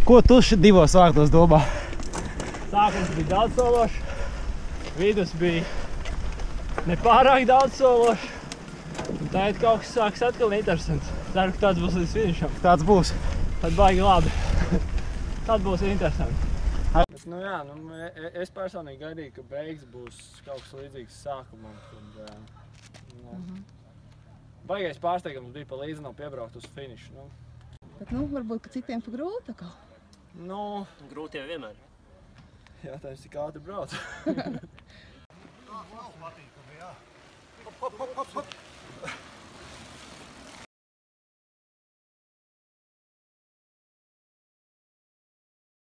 Ko tu divos vārtos domā? Sākums bija daudz sološs, vidus bija nepārāk daudz sološs, un tagad kaut kas sāks atkal interesants. Ceru, ka tāds būs līdz finišam. Tāds būs. Tad baigi labi. Tad būs interesanti. Bet, nu jā, es personīgi gaidīju, ka beigas būs kaut kas līdzīgs sākumam. Baigais pārsteigums bija pa līdzi nav piebraukt uz finišu. Bet, varbūt, ka citiem pa grūti tā kā. Grūti jau vienmēr. Jātājums, cik ātri brauc. Patīkami, jā. Hop, hop, hop, hop.